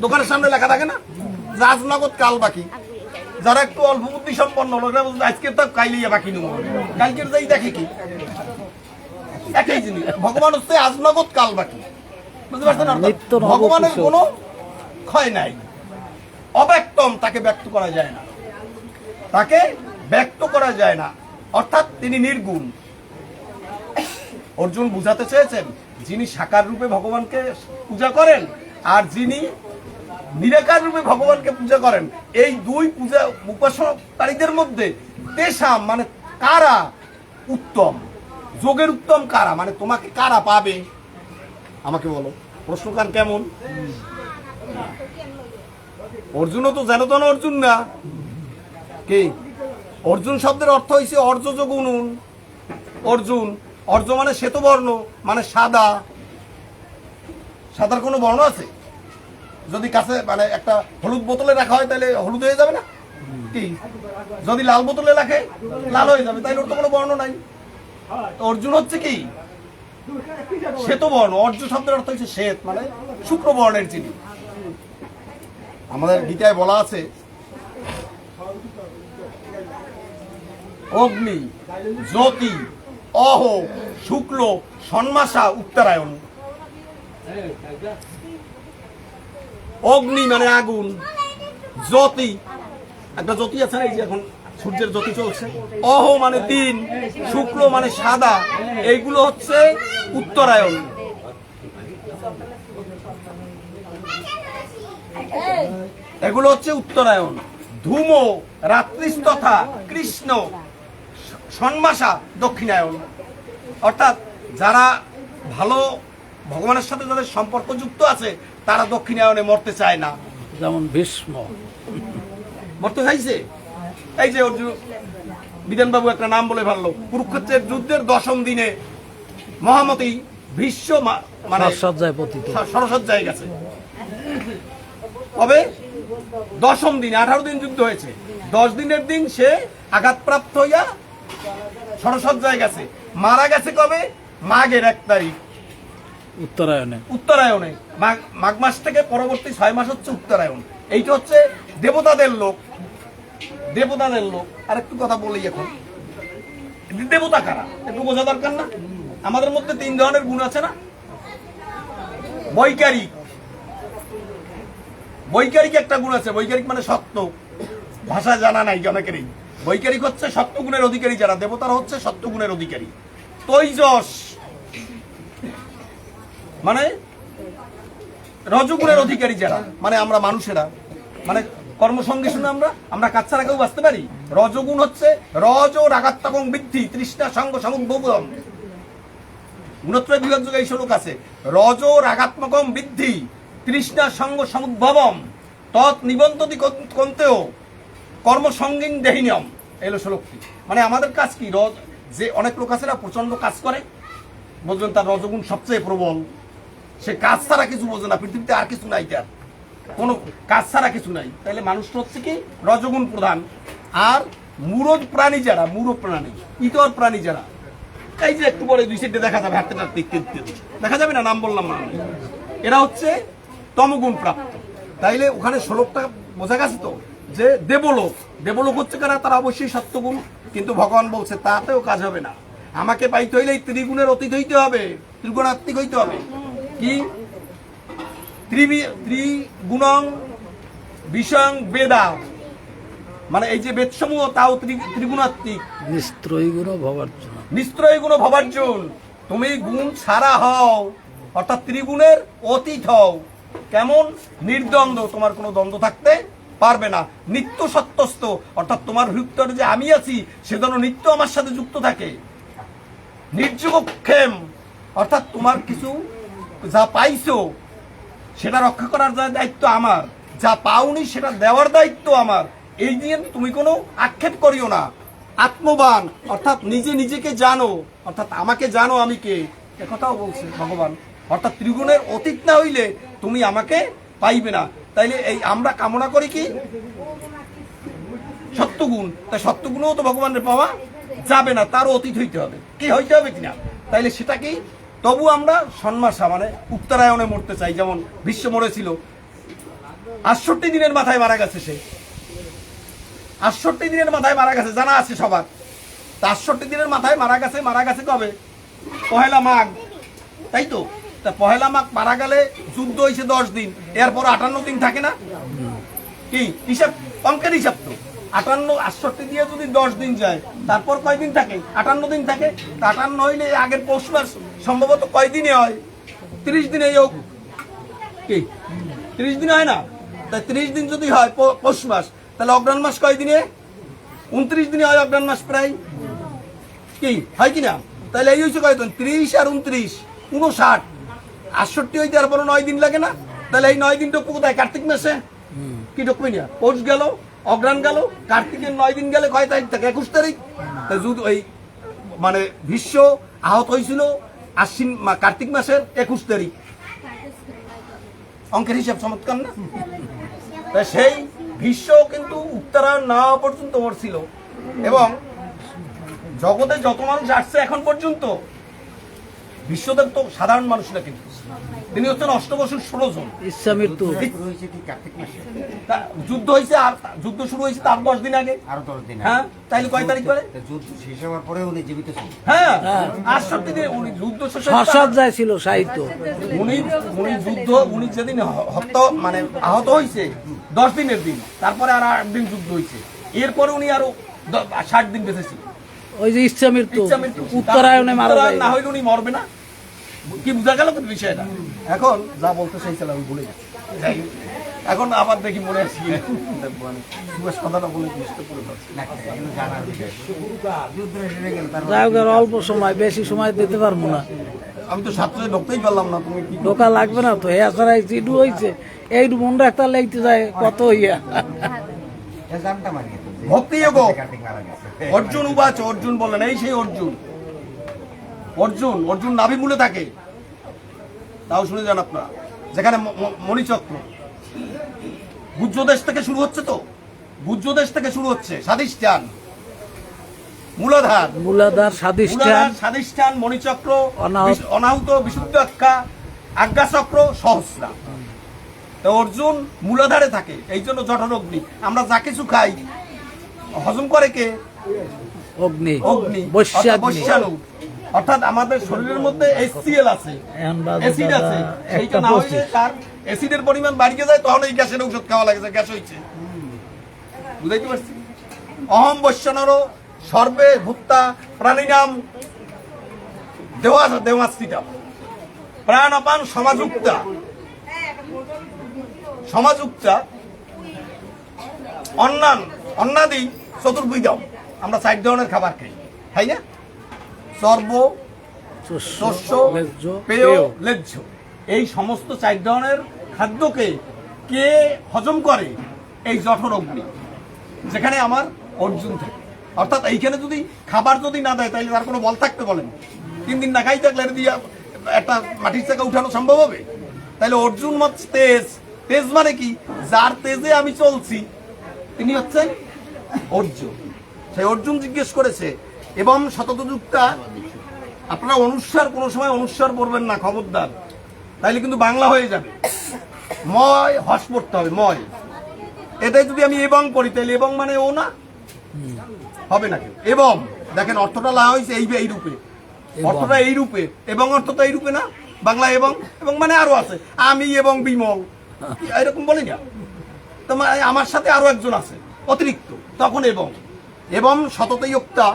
দোকানের সামনে লেখা থাকে না যে আজ নগদ কাল বাকি। যারা একটু অল্প বুদ্ধি সম্পন্ন লোকরা আজকে তো কাইলিয়া বাকি নেব, কালকের যাই দেখে কি একই জিনিস। ভগবান হচ্ছে আজ নগদ কাল বাকি, বুঝতে পারছেন? ভগবানের কোনো ক্ষয় নাই, অব্যক্তম, তাকে ব্যক্ত করা যায় না, তাকে ব্যক্ত করা যায় না, অর্থাৎ তিনি নির্গুণ। অর্জুন বুঝাতে চেয়েছেন যিনি সাকার রূপে ভগবানকে পূজা করেন আর যিনি নিরাকার রূপে ভগবানকে পূজা করেন, এই দুই পূজা উপাসনাকারীদের মধ্যে তেষাম মানে কারা উত্তম, যোগের উত্তম কারা, মানে তোমাকে কারা পাবে আমাকে বলো। প্রশ্নকার কেমন? অর্জুনও তো যেন তেন অর্জুন না, কি অর্জুন শব্দের অর্থ হয়েছে অর্জ যোগুনুন। অর্জুন, অর্জ মানে শ্বেতবর্ণ, মানে সাদা। সাদার কোনো বর্ণ আছে? যদি কাছে মানে একটা হলুদ বোতলে রাখা হয় তাহলে হলুদ হয়ে যাবে না কি? যদি লাল বোতলে রাখে লাল হয়ে যাবে, তাইলে ওর তো কোনো বর্ণ নাই। অর্জুন হচ্ছে কি শ্বেতবর্ণ। অর্জ শব্দের অর্থ হচ্ছে শ্বেত, মানে শুক্রবর্ণের জিনিস। আমাদের গীতায় বলা আছে অগ্নি জ্যোতি অহ শুক্ল ষণ্মাসা উত্তরায়ণ। অগ্নি মানে আগুন, জ্যোতি একটা জ্যোতি আছে না, এই যে এখন সূর্যের জ্যোতি চলছে, অহ মানে দিন, শুক্ল মানে সাদা, এইগুলো হচ্ছে উত্তরায়ণ। এগুলো হচ্ছে উত্তরায়ণ। ধূম রাত্রিস্তথা কৃষ্ণ ষণ্মাসা দক্ষিণায়ন। অর্থাৎ যারা ভালো ভগবানের সাথে যাদের সম্পর্ক যুক্ত আছে তারা দক্ষিণায়নে মরতে চায় না। যেমন ভীষ্ম মরতে চাইছে। এই যে অর্জুন বিধানবাবু একটা নাম বলে ভাবলো, কুরুক্ষেত্রের যুদ্ধের 10ম দিনে মহামতি ভীষ্ম মানে সরসজ্জায় গেছে। কবে? 10ম দিনে। 18 দিন যুদ্ধ হয়েছে, 10 দিনের দিন সে আঘাতপ্রাপ্ত হইয়া সরসজ্জায় গেছে। মারা গেছে কবে? মাঘের 1 তারিখ উত্তরায়ণে। উত্তরায়ণে মাঘ মাস থেকে পরবর্তী 6 মাস হচ্ছে উত্তরায়ণ। এইটা হচ্ছে দেবতাদের লোক, দেবতাদের লোক। আর একটু কথা বলি, এখন দেবতা কারা একটু বোঝা দরকার না? আমাদের মধ্যে 3 ধরনের গুণ আছে না? বৈকারিক, বৈকারিক একটা গুণ আছে। বৈকারিক মানে সত্য, ভাষা জানা নাই অনেকেরই। বৈকারিক হচ্ছে সত্য গুণের অধিকারী যারা, দেবতারা হচ্ছে সত্য গুণের অধিকারী। তৈজস মানে রজগুণের অধিকারী যারা, মানে আমরা মানুষেরা, মানে কর্মসঙ্গী শুনে আমরা কাজ ছাড়া কেউ বাঁচতে পারি। রজগুণ হচ্ছে রজ রাগাত্মকং বৃদ্ধি তৃষ্ণা সঙ্গ সমুদ্ভবম। গুণত্রয় বিভাগ যুগে এই শ্লোক আছে, রজ রাগাত্মকং বৃদ্ধি তৃষ্ণা সঙ্গ সমুদ্ভবম তৎ নিবন্ততি কন্তেও কর্মসঙ্গিং দেহিনিয়ম। এলো শ্লোকটি। মানে আমাদের কাজ কি? যে অনেক লোক আছে না প্রচন্ড কাজ করে, বুঝলেন, তার রজগুণ সবচেয়ে প্রবল। সে কাজ ছাড়া কিছু বোঝে না, পৃথিবীতে আর কিছু নাই, তার কোনো কাজ ছাড়া কিছু নাই। তাহলে মানুষটা হচ্ছে কি রজগুণ প্রধান। আর মূরদ প্রাণী যারা, মূঢ় প্রাণী, ইতর প্রাণী যারা, এই যে একটু পরে 2 সাইডে দেখা যাবে, হাঁটতে হাঁটতে দেখা যাবে না, নাম বললাম না, এরা হচ্ছে তমগুণ প্রাপ্ত। তাইলে ওখানে শ্লোকটা বোঝা গেছে তো যে দেবলোক, দেবলোক হচ্ছে কারা? তারা অবশ্যই সত্যগুণ। কিন্তু ভগবান বলছে তাতেও কাজ হবে না, আমাকে পাইতে হইলে ত্রিগুণের অতীত হইতে হবে, ত্রিগুণাত্মিক হইতে হবে। কি ত্রিগুণং বিষয়ং বেদা, মানে এই যে বেদসমূহ তাও ত্রিগুণাত্মিক। নিস্ত্রয়ী গুণ ভবার্জুন। নিস্ত্রয়ী গুণ ভবার্জুন, তুমি গুণ ছাড়া হও, অর্থাৎ ত্রিগুণের অতীত হও। কেমন? নির্দ্বন্দ্ব, তোমার কোনো দ্বন্দ্ব থাকতে পারবে না। নিত্য সত্যস্ত, অর্থাৎ তোমার ভিতরে যে আমি আছি সে যেন নিত্য আমার সাথে যুক্ত থাকে। নির্যোগক্ষেম, অর্থাৎ তোমার কিছু যা পাইছো সেটা রক্ষা করার যা দায়িত্ব আমার, যা পাওনি সেটা দেওয়ার দায়িত্ব আমার। এই নিয়ে তুমি কোনো আক্ষেপ করিও না। আত্মবান, অর্থাৎ নিজে নিজেকে জানো, অর্থাৎ আমাকে জানো আমি কে, একথাও বলছে ভগবান। অর্থাৎ ত্রিগুণের অতীত না হইলে তুমি আমাকে পাইবে না। তাইলে এই আমরা কামনা করি কি সত্যগুণ, তাই সত্যগুণও তো ভগবানের পাওয়া যাবে না, তারও অতীত হইতে হবে, কি হইতে হবে কিনা। তাইলে সেটা কি? তবু আমরা সন্মাসা মানে উত্তরায়ণে মরতে চাই। যেমন ভীষ্ম মরেছিল ৬৮ দিনের মাথায় মারা গেছে, সে ৬৮ দিনের মাথায় মারা গেছে, জানা আছে সবার। তা ৬৮ দিনের মাথায় মারা গেছে কবে? পহেলা মাঘ, তাই তো। তা পহেলা মাঘ মারা গেলে যুদ্ধ হয়েছে ১০ দিন, এরপর ৫৮ দিন থাকে না? কি হিসাব, অঙ্কের হিসাব তো। ৬৮ দিয়ে যদি ১০ দিন যায়, তারপর কয়দিন থাকে? ৫৮ দিন থাকে। ৫৮ হইলে আগের পৌষ মাস সম্ভবত কয়দিনে হয়? ৩০ দিনে হোক, কি ৩০ দিনে হয় না? তাই ৩০ দিন যদি হয় পৌষ মাস, তাহলে অগ্রহায়ণ মাস কয়দিনে? ২৯ দিনে হয় অগ্রহায়ণ মাস প্রায়, কি হয় কিনা? তাহলে এই হচ্ছে কয়দিন? ৩০ আর ২৯, ৫৯। ৬৮ হইতে আর পরে 9 দিন লাগে না? তাহলে এই 9 দিন ঢুকবো কোথায়? কার্তিক মাসে। কি ঢুকবি না? পৌষ গেল, অগ্রহায়ণ গেল, কার্তিকের 9 দিন গেলে কয় তারিখ থাকে? ২১ তারিখ। ওই মানে ভীষ্ম আহত হয়েছিল আশ্বিন কার্তিক মাসের ২১ তারিখ। অঙ্কের হিসাব চমৎকার না? সেই ভীষ্ম কিন্তু উত্তরায়ণ না হওয়া পর্যন্ত মরছিল। এবং জগতে যত মানুষ আসছে এখন পর্যন্ত, বিশ্বদেব তো সাধারণ মানুষ না, কিন্তু তিনি হচ্ছেন অষ্টবসুর ১৬ জন। ইচ্ছা মৃত্যু যুদ্ধ হয়েছে, আর যুদ্ধ শুরু হয়েছে তার ১০ দিন আগে, আরো 10 দিন। হ্যাঁ, তাইলে কয় তারিখ করে? যুদ্ধ শেষ হওয়ার পরে উনি জীবিত ছিলেন। হ্যাঁ, ৬৮ দিনে উনি যুদ্ধ শেষ হয়েছে। সসজ্জায় ছিল সাহিত্য। উনি যেদিন মানে আহত হয়েছে ১০ দিনের দিন, তারপরে আর ৮ দিন যুদ্ধ হয়েছে, এরপরে উনি আরো ৬০ দিন বেঁচে ছিল। ওই যে ইচ্ছা মৃত্যু, ইচ্ছা মৃত্যু, উত্তরায়ণে মারা যায়। না হইলে উনি মরবে না। কি বোঝা গেল কিন্তু বিষয়টা? এখন যা বলতে চাইছিলাম আমি ভুলে গেছি। যাই হোক, এখন আবার দেখি মনে আসি সুভাষ কথাটা বলে জিনিসটা করে পাচ্ছি। না, এগুলো জানার বিষয়। যুদ্ধ হেরে গেল, তারপর যাই হোক, আর অল্প সময়, বেশি সময় দিতে পারবো না। আমি তো ছাত্রে ঢুকতেই পারলাম না। তুমি কি ঢোকা লাগবে না তো, হ্যাঁ ছাড়া চিডু হয়েছে, এইটু মনটা একটা লেগতে যায় কত ইয়া। এটা জানতাম আগে তো যে ভক্তি যোগ কার্তিক মারা গেছে। অর্জুন উবাচ, অর্জুন বললেন, এই সেই অর্জুন। অর্জুন নাভিমূলে থাকে, তাও শুনে যান আপনারা। যেখানে মণিচক্র গুজ্জদেশ থেকে শুরু হচ্ছে, তো গুজ্জদেশ থেকে শুরু হচ্ছে, স্বাধিষ্ঠান, মূলাধার, মূলাধার, স্বাধিষ্ঠান, স্বাধিষ্ঠান, মণিচক্র, অনাহত, অনাহুত, বিশুদ্ধ আজ্ঞাচক্র, সহস্রা। তো অর্জুন মূলাধারে থাকে, এই জন্য জঠরগ্নি। আমরা যা কিছু খাই হজম করে কে? অগ্নি, অগ্নি, বৈশ্যাগ্নি। বৈশ্যাণু। অর্থাৎ আমাদের শরীরের মধ্যে HCl আছে, অ্যাসিড আছে, সেইটা না হইলে তার অ্যাসিডের পরিমাণ বাড়িয়ে যায়, তখন এই গ্যাসের ঔষধ খাওয়া লাগে, গ্যাস হইছে। বুঝাইতে পারছি? অহম বৈশ্যাণর সর্বে ভূতা প্রাণিনাম দেওয়াস্তিতা প্রাণ অপান সমাযুক্তা অন্নাদি চতুর্ভুজম। আমরা ৪ ধরনের খাবার খাই, তাই না? সর্ব, শস্য, পেয়, লেজ্জ। এই সমস্ত ৪ ধরনের খাদ্যকে কে হজম করে? এই জঠর অগ্নি, যেখানে আমার অর্জুন থাকে। অর্থাৎ এইখানে যদি খাবার যদি না দেয়, তাহলে তার কোনো বল থাকতে বলেন? ৩ দিন না খাই থাকলে দিয়ে একটা মাটির চাকা উঠানো সম্ভব হবে? তাহলে অর্জুন তেজ, তেজ মানে কি? যার তেজে আমি চলছি তিনি হচ্ছেন অর্জুন। সেই অর্জুন জিজ্ঞেস করেছে, এবং শতযুক্তা, আপনারা অনুস্বার কোনো সময় অনুস্বার পড়বেন না, খবরদার, তাইলে কিন্তু বাংলা হয়ে যাবে। ময় হস পড়তে হবে, ময়। এটাই যদি আমি এবং পড়ি, তাহলে এবং মানে ও না হবে না কেউ। এবং দেখেন অর্থটা লা হয়েছে এই রূপে, অর্থটা এই রূপে, এবং অর্থটা এই রূপে না, বাংলা এবং এবং মানে আরো আছে, আমি এবং বিমল, এরকম বলি না। তো আমার সাথে আরো একজন আছে অতিরিক্ত, তখন এবং এবং শততয়োক্তা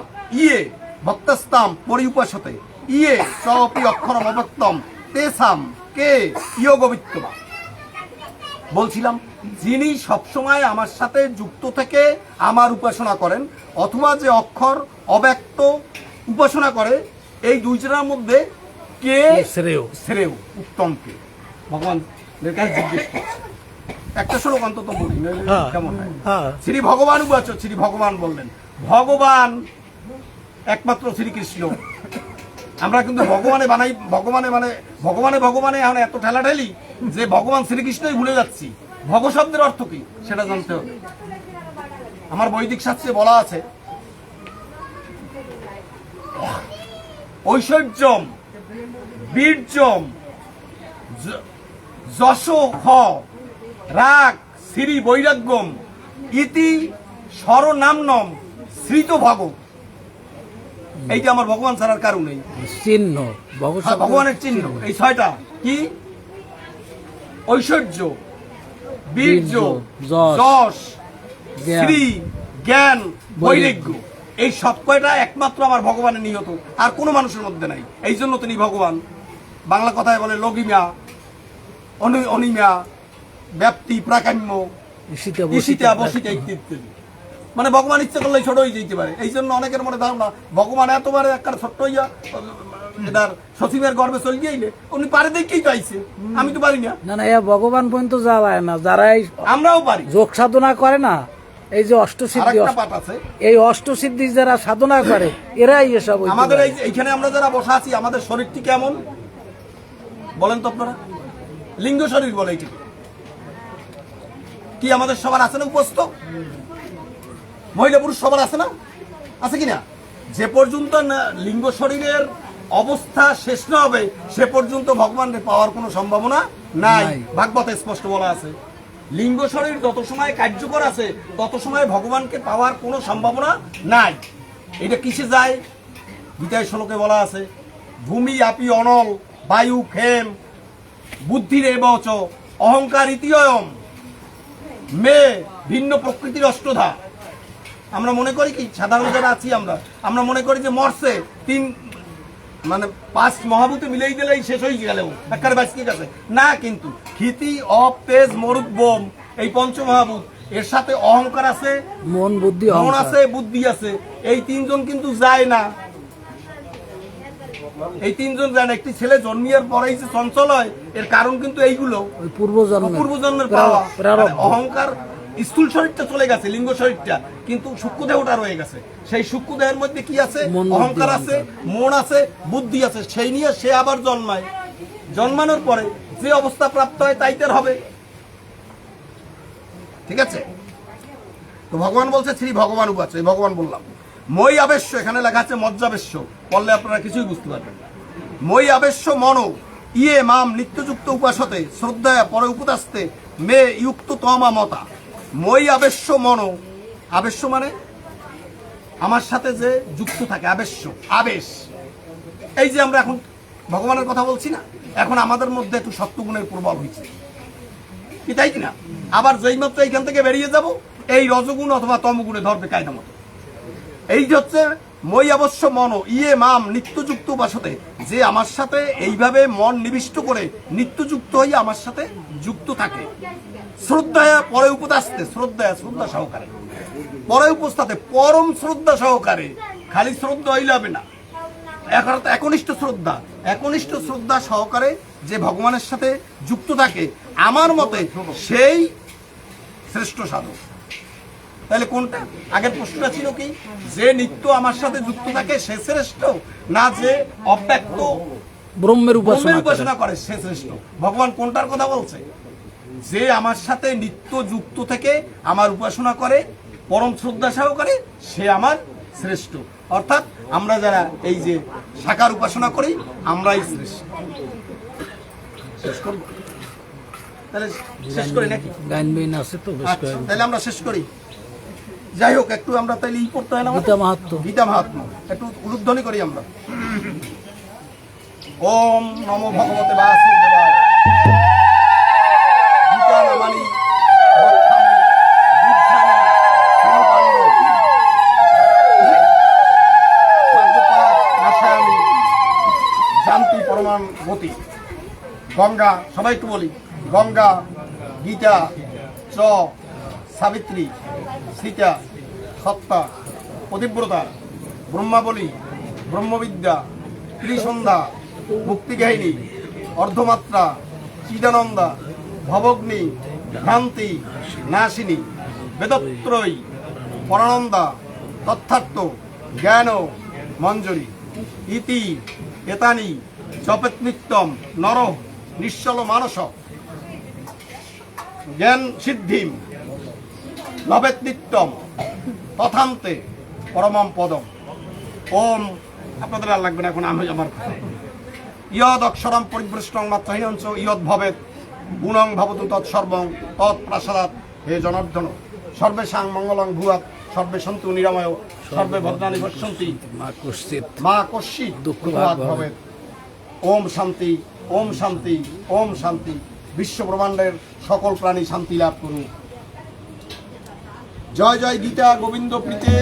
ইয়ে ভক্তস্তাম পরিউপাসতে ইয়ে সপি অক্ষরম অব্যক্তম তেসাম কে ইয়োগবিত্তমা। বলছিলাম যিনি সবসময় আমার সাথে যুক্ত থেকে আমার উপাসনা করেন অথবা যে অক্ষর অব্যক্ত উপাসনা করে, এই দুইজনের মধ্যে কে শ্রেয় শ্রেয় উত্তম কে? ভগবানের কাছে জিজ্ঞেস করছে। একটা শ্লোক অন্তত বলি, নইলে হ্যাঁ। কেমন হয়? হ্যাঁ শ্রী ভগবান উবাচ, শ্রী ভগবান বললেন, ভগবান একমাত্র শ্রীকৃষ্ণ। আমরা কিন্তু ভগবানে বানাই, ভগবানে এখন এত ঠেলাঠেলি যে ভগবান শ্রীকৃষ্ণই ভুলে যাচ্ছি। ভগ শব্দের অর্থ কি সেটা জানতে হবে। আমার বৈদিক শাস্ত্রে বলা আছে, ঐশ্বর্যম বীর্যম যশ হ রাগ শ্রী বৈরাগ্যম ইতি স্বরনামনম শ্রীত ভগ। এইটা আমার ভগবান ছাড়ার কারণ নেই, চিহ্ন ভগবানের চিহ্ন। এই ছয়টা কি? ঐশ্বর্য, বীর্য, যশ, শ্রী, জ্ঞান, বৈরাগ্য। এই সব কয়টা একমাত্র আমার ভগবানের নিহত, আর কোনো মানুষের মধ্যে নাই। এই জন্য তিনি ভগবান। বাংলা কথায় বলে লগিমা, অনিমা, ব্যাপ্তি, প্রাকাম্য, ঈশিতা, বসিতা ইত্যাদি। মানে ভগবান ইচ্ছে করলে ছোট হয়ে যেতে পারে। এই জন্য অনেকের মনে ধারণা ভগবান এতবারে একটা ছোট্ট হইয়া এটার সচিবের গর্বে চলে গিয়ে উনি পারে দেখেই তো আইছে, আমি তো পারি না। না না, এ ভগবান পর্যন্ত যাওয়ায় না। যারা এই আমরাও পারি যোগ সাধনা করে না, এই যে অষ্টসিদ্ধি, আরেকটা পাঠ আছে, এই অষ্টসিদ্ধি যারা সাধনা করে এরাই এসব হইতে আমাদের পারে। এইখানে আমরা যারা বসা আছি, আমাদের শরীরটি কেমন বলেন তো আপনারা? লিঙ্গ শরীর বলে এটি কি? আমাদের সবার আছে না উপস্থ? মহিলা পুরুষ সবার আছে না? আছে কিনা? যে পর্যন্ত না লিঙ্গ শরীরের অবস্থা শেষ না হবে সে পর্যন্ত ভগবানকে পাওয়ার কোনো সম্ভাবনা নাই। ভাগবতে স্পষ্ট বলা আছে, লিঙ্গ শরীর যত সময় কার্যকর আছে তত সময় ভগবানকে পাওয়ার কোনো সম্ভাবনা নাই। এটা কিসে যায়? গীতায় শ্লোকে বলা আছে, ভূমি আপি অনল বায়ু খেম বুদ্ধির এবচ অহংকার ইতিয়ম মে ভিন্ন প্রকৃতির অষ্টধা। আমরা মনে করি কি, সাধারণ যারা আছি আমরা মনে করি যে মরছে, মানে 5 মহাভূতে মিলেই দিলেই শেষ হয়ে গেল, একার বাঁচতে গেছে না। কিন্তু ক্ষিতি, অপ, তেজ, মরুদ, বোম, এই পঞ্চমহাভূত, এর সাথে অহংকার আছে, মন বুদ্ধি মন আছে, বুদ্ধি আছে। এই তিনজন কিন্তু যায় না, এই তিনজন যায় না। একটি ছেলে জন্মিয়ার পরেই যে চঞ্চল হয়, এর কারণ কিন্তু এইগুলো পূর্বজন্মের পাওয়া। অহংকার স্থূল শরীরটা চলে গেছে, লিঙ্গ শরীরটা, কিন্তু সূক্ষ্ম দেহটা রয়ে গেছে। সেই সূক্ষ্ম দেহের মধ্যে কি আছে? অহংকার আছে, মন আছে, বুদ্ধি আছে। সেই নিয়ে সে আবার জন্মায়। জন্মানোর পরে যে অবস্থা প্রাপ্ত হয় তাই তার হবে। ঠিক আছে? তো ভগবান বলছে শ্রী ভগবান উবাচ, এই ভগবান বললাম। মই আবেশ্য, এখানে লেখা আছে মজ্জাবেশ্য, বললে আপনারা কিছুই বুঝতে পারবেন না। মই আবেশ্য মনো ইয়ে মাম নিত্যযুক্ত উপাসতে শ্রদ্ধায় পরে উপদাস্তে মে ইউক্ত তমা মতা। মই আবেশ্য মনো, আবেশ্য মানে আমার সাথে যে যুক্ত থাকে, আবেশ্য, আবেশ। এই যে আমরা এখন ভগবানের কথা বলছি না, এখন আমাদের মধ্যে একটু সত্যগুণের প্রভাব হয়েছে কি, তাই কিনা? আবার যেই মাত্র এইখান থেকে বেরিয়ে যাব, এই রজগুণ অথবা তমগুণে ধরবে কায়দা মতো। এই যে হচ্ছে মই অবশ্য মন ইয়ে মাম নিত্যযুক্ত উপাসতে, যে আমার সাথে এইভাবে মন নিবিষ্ট করে নিত্যযুক্ত হয়ে আমার সাথে যুক্ত থাকে। শ্রদ্ধায় পরে উপদাস্তে, শ্রদ্ধা সহকারে, পরে উপস্থাতে পরম শ্রদ্ধা সহকারে। খালি শ্রদ্ধা হইলে হবে না, একনিষ্ঠ শ্রদ্ধা সহকারে যে ভগবানের সাথে যুক্ত থাকে, আমার মতে সেই শ্রেষ্ঠ সাধক। তাহলে কোনটা? আগের প্রশ্নটা ছিল কি, যে নিত্য আমার সাথে যুক্ত থাকে সে শ্রেষ্ঠ, না যে অব্যক্ত ব্রহ্মের উপাসনা করে সে শ্রেষ্ঠ? ভগবান কোনটার কথা বলছে? যে আমার সাথে নিত্য যুক্ত থেকে আমার উপাসনা করে পরম শ্রদ্ধা সহকারে, সে আমার শ্রেষ্ঠ। অর্থাৎ আমরা যারা এই যে সাকার উপাসনা করি, আমরাই শ্রেষ্ঠ। শেষ করব তাহলে? শেষ করি নাকি? তাহলে আমরা শেষ করি। যাই হোক, একটু আমরা তাহলে করতে হয় না, গীতা মাহাত্ম্য একটু উলুধ্বনি করি আমরা। ওম নমো ভগবতে বাসুদেবায়। গীতা নামানি রক্ষামি বুদ্ধামি গুণকাণ্ড স্বর্গপাত নাশায়ামি শান্তি পরমাণ গতি। গঙ্গা, সবাই একটু বলি, গঙ্গা, গীতা, চ, সাবিত্রী, সীতা, সত্তা, পতিব্রতা, ব্রহ্মাবলী, ব্রহ্মবিদ্যা, ত্রিসন্ধ্যা, মুক্তিকাহিনী, অর্ধমাত্রা, চিদানন্দা, ভবগ্নি, ভ্রান্তি, নাশিনী, বেদত্রয়ী, পরানন্দা, তথার্থ, জ্ঞান, মঞ্জরি, ইতি, এতানি, জপেত নিত্যম, নর, নিশ্চল মানস, জ্ঞান সিদ্ধিম, লভেত নিত্যম, তথান্তে পরমম পদম। ওম, আপনাদের আর লাগবে না, এখন আমি আমার ইয়দ অক্ষরম পরিভ্রষ্টং মাত্রহীনঞ্চ ইয়দ ভবেত গুণং ভবতু তৎসর্বং তৎপ্রাসাদাৎ। হে জনার্দন, সর্বেষাং মঙ্গলং ভুয়াৎ, সর্বে সন্তু নিরাময়, সর্বে ভদ্রাণি পশ্যন্তি, মা কশ্চিৎ দুঃখভাগ ভবেৎ। ওম শান্তি, ওম শান্তি, ওম শান্তি। বিশ্ব ব্রহ্মাণ্ডের সকল প্রাণী শান্তি লাভ করুন। জয় জয় গীতা গোবিন্দ প্রীতে।